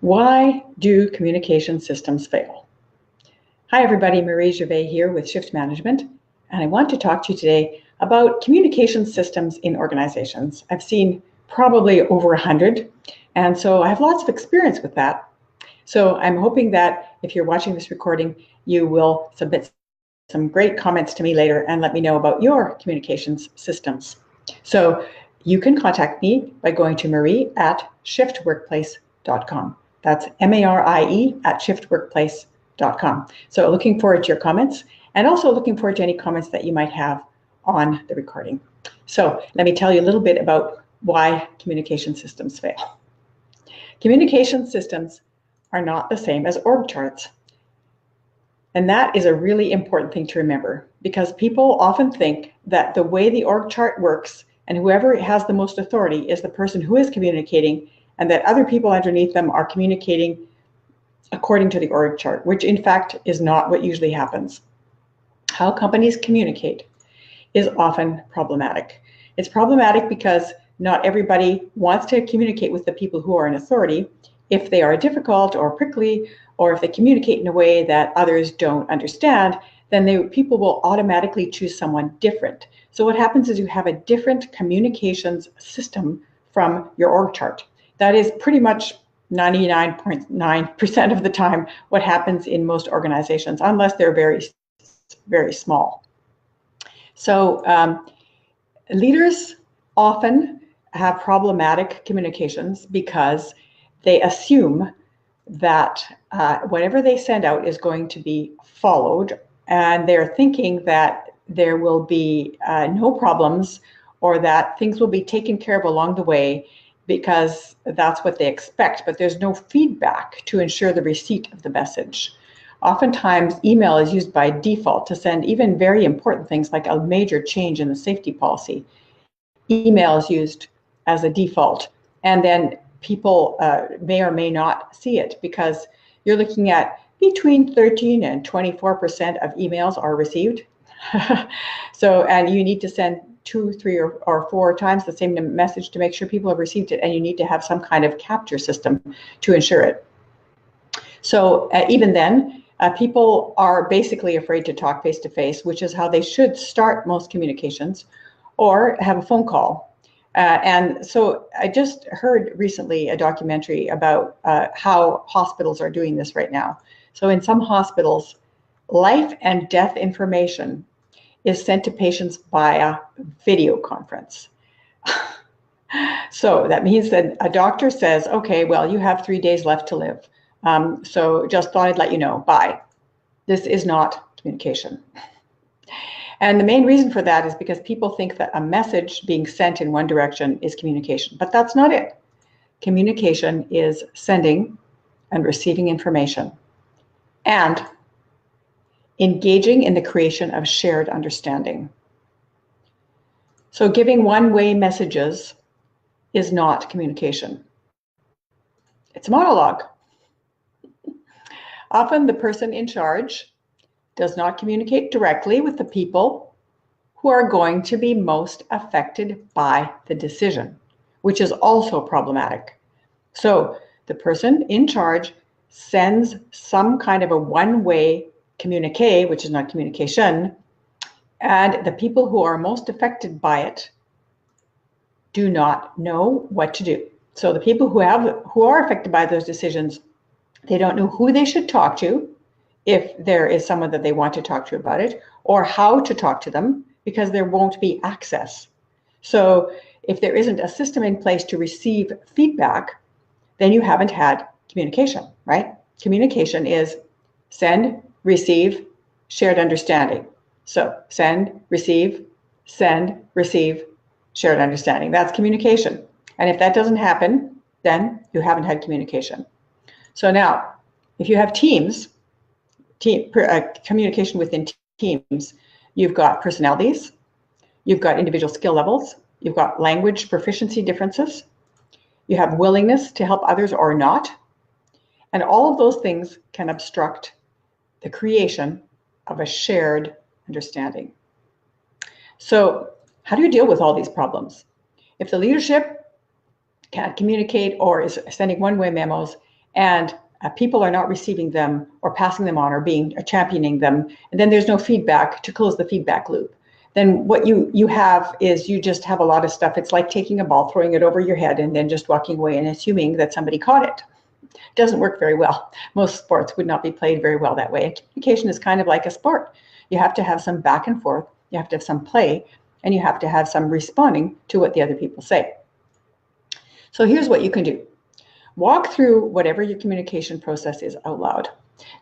Why do communication systems fail? Hi everybody, Marie Gervais here with Shift Management, and I want to talk to you today about communication systems in organizations. I've seen probably over 100, and so I have lots of experience with that. So I'm hoping that if you're watching this recording, you will submit some great comments to me later and let me know about your communications systems. So you can contact me by going to marie@shiftworkplace.com. That's MARIE@shiftworkplace.com. So looking forward to your comments, and also looking forward to any comments that you might have on the recording. So let me tell you a little bit about why communication systems fail. Communication systems are not the same as org charts. And that is a really important thing to remember, because people often think that the way the org chart works and whoever has the most authority is the person who is communicating, and that other people underneath them are communicating according to the org chart, which in fact is not what usually happens. How companies communicate is often problematic. It's problematic because not everybody wants to communicate with the people who are in authority if they are difficult or prickly, or if they communicate in a way that others don't understand. Then people will automatically choose someone different. So what happens is you have a different communications system from your org chart. That is pretty much 99.9% of the time what happens in most organizations, unless they're very, very small. So leaders often have problematic communications because they assume that whatever they send out is going to be followed, and they're thinking that there will be no problems, or that things will be taken care of along the way, because that's what they expect, but there's no feedback to ensure the receipt of the message. Oftentimes, email is used by default to send even very important things like a major change in the safety policy. Email is used as a default, and then people may or may not see it, because you're looking at between 13 and 24% of emails are received. So, and you need to send 2, 3, or 4 times the same message to make sure people have received it, and you need to have some kind of capture system to ensure it. So even then, people are basically afraid to talk face to face, which is how they should start most communications, or have a phone call. And so I just heard recently a documentary about how hospitals are doing this right now. So in some hospitals, life and death information is sent to patients via video conference. So that means that a doctor says, okay, well, you have 3 days left to live. So just thought I'd let you know, bye. This is not communication. And the main reason for that is because people think that a message being sent in one direction is communication, but that's not it. Communication is sending and receiving information and engaging in the creation of shared understanding. So giving one-way messages is not communication. It's a monologue. Often the person in charge does not communicate directly with the people who are going to be most affected by the decision, which is also problematic. So the person in charge sends some kind of a one-way communique, which is not communication, and the people who are most affected by it do not know what to do. So the people who are affected by those decisions, they don't know who they should talk to, if there is someone that they want to talk to about it, or how to talk to them, because there won't be access. So if there isn't a system in place to receive feedback, then you haven't had communication, right? Communication is send, receive, shared understanding. So send, receive, shared understanding. That's communication. And if that doesn't happen, then you haven't had communication. So now, if you have teams, communication within teams, you've got personalities, you've got individual skill levels, you've got language proficiency differences, you have willingness to help others or not, and all of those things can obstruct the creation of a shared understanding. So how do you deal with all these problems? If the leadership can't communicate or is sending one-way memos, and people are not receiving them or passing them on or championing them, and then there's no feedback to close the feedback loop, then what you have is you just have a lot of stuff. It's like taking a ball, throwing it over your head, and then just walking away and assuming that somebody caught it. It doesn't work very well. Most sports would not be played very well that way. And communication is kind of like a sport. You have to have some back and forth, you have to have some play, and you have to have some responding to what the other people say. So here's what you can do. Walk through whatever your communication process is out loud.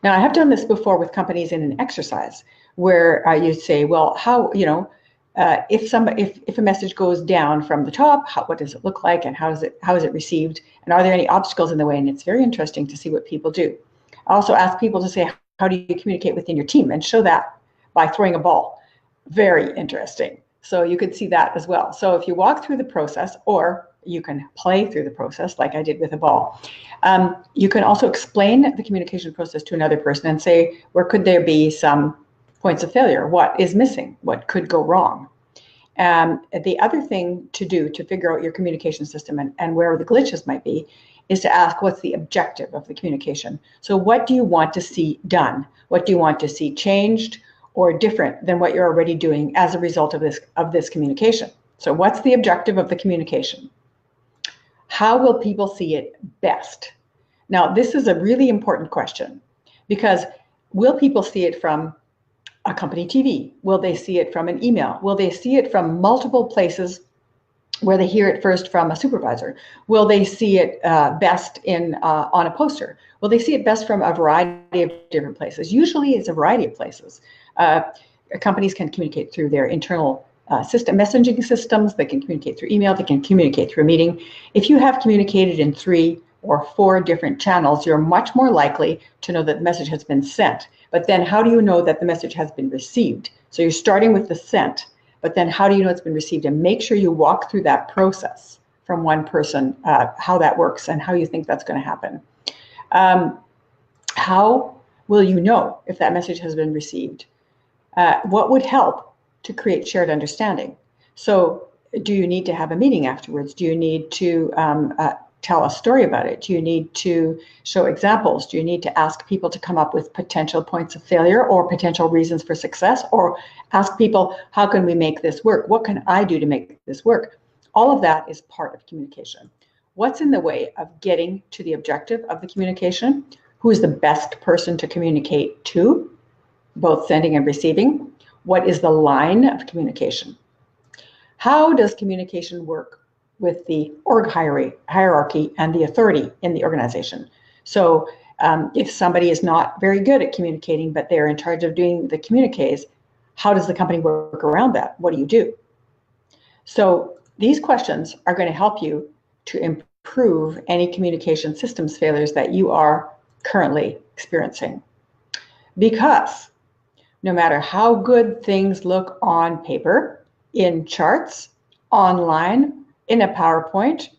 Now, I have done this before with companies in an exercise where you say, well, how, if a message goes down from the top, what does it look like, and how is it received, and are there any obstacles in the way? And it's very interesting to see what people do. I also ask people to say, how do you communicate within your team, and show that by throwing a ball. Very interesting. So you could see that as well. So if you walk through the process, or you can play through the process like I did with a ball. You can also explain the communication process to another person and say, where could there be some points of failure? What is missing? What could go wrong? The other thing to do to figure out your communication system and where the glitches might be is to ask, what's the objective of the communication? So what do you want to see done? What do you want to see changed or different than what you're already doing as a result of this communication? So what's the objective of the communication? How will people see it best? Now, this is a really important question, because will people see it from a company TV? Will they see it from an email? Will they see it from multiple places where they hear it first from a supervisor? Will they see it best on a poster? Will they see it best from a variety of different places? Usually it's a variety of places. Companies can communicate through their internal messaging systems. They can communicate through email. They can communicate through a meeting. If you have communicated in 3 or 4 different channels, you're much more likely to know that the message has been sent. But then how do you know that the message has been received? So you're starting with the sent, but then how do you know it's been received? And make sure you walk through that process from one person, how that works and how you think that's going to happen. How will you know if that message has been received? What would help to create shared understanding? So do you need to have a meeting afterwards? Do you need to tell a story about it? Do you need to show examples? Do you need to ask people to come up with potential points of failure or potential reasons for success? Or ask people, how can we make this work? What can I do to make this work? All of that is part of communication. What's in the way of getting to the objective of the communication? Who is the best person to communicate to, both sending and receiving? What is the line of communication? How does communication work with the org hierarchy and the authority in the organization? So if somebody is not very good at communicating, but they're in charge of doing the communiques, how does the company work around that? What do you do? So these questions are going to help you to improve any communication systems failures that you are currently experiencing. Because no matter how good things look on paper, in charts, online, in a PowerPoint,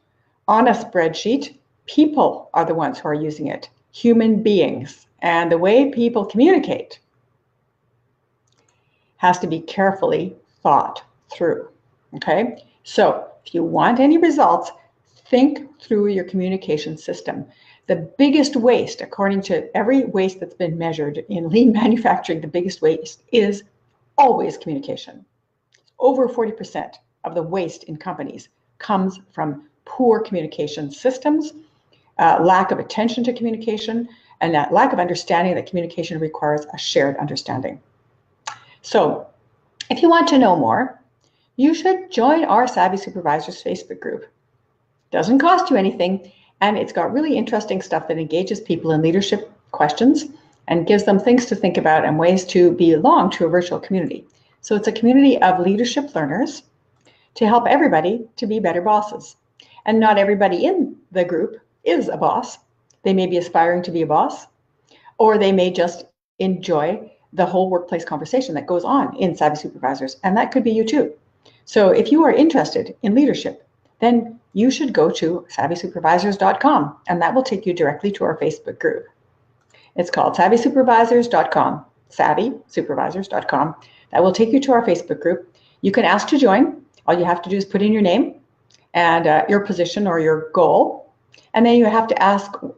on a spreadsheet, people are the ones who are using it, human beings. And the way people communicate has to be carefully thought through, okay? So if you want any results, think through your communication system. The biggest waste, according to every waste that's been measured in lean manufacturing, the biggest waste is always communication. Over 40% of the waste in companies comes from poor communication systems, lack of attention to communication, and that lack of understanding that communication requires a shared understanding. So if you want to know more, you should join our Savvy Supervisors Facebook group. Doesn't cost you anything, and it's got really interesting stuff that engages people in leadership questions and gives them things to think about and ways to belong to a virtual community. So it's a community of leadership learners to help everybody to be better bosses. And not everybody in the group is a boss. They may be aspiring to be a boss, or they may just enjoy the whole workplace conversation that goes on in Savvy Supervisors, and that could be you too. So if you are interested in leadership, then you should go to savvysupervisors.com, and that will take you directly to our Facebook group. It's called savvysupervisors.com, savvysupervisors.com. That will take you to our Facebook group. You can ask to join. All you have to do is put in your name and your position or your goal, And then you have to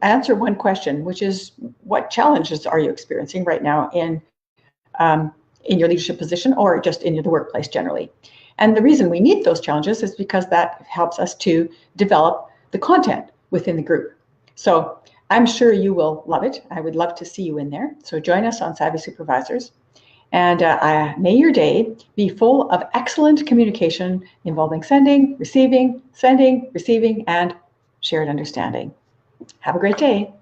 answer one question, which is, what challenges are you experiencing right now in your leadership position or just in the workplace generally? And the reason we need those challenges is because that helps us to develop the content within the group. So I'm sure you will love it. I would love to see you in there. So join us on Savvy Supervisors. And may your day be full of excellent communication involving sending, receiving, and shared understanding. Have a great day.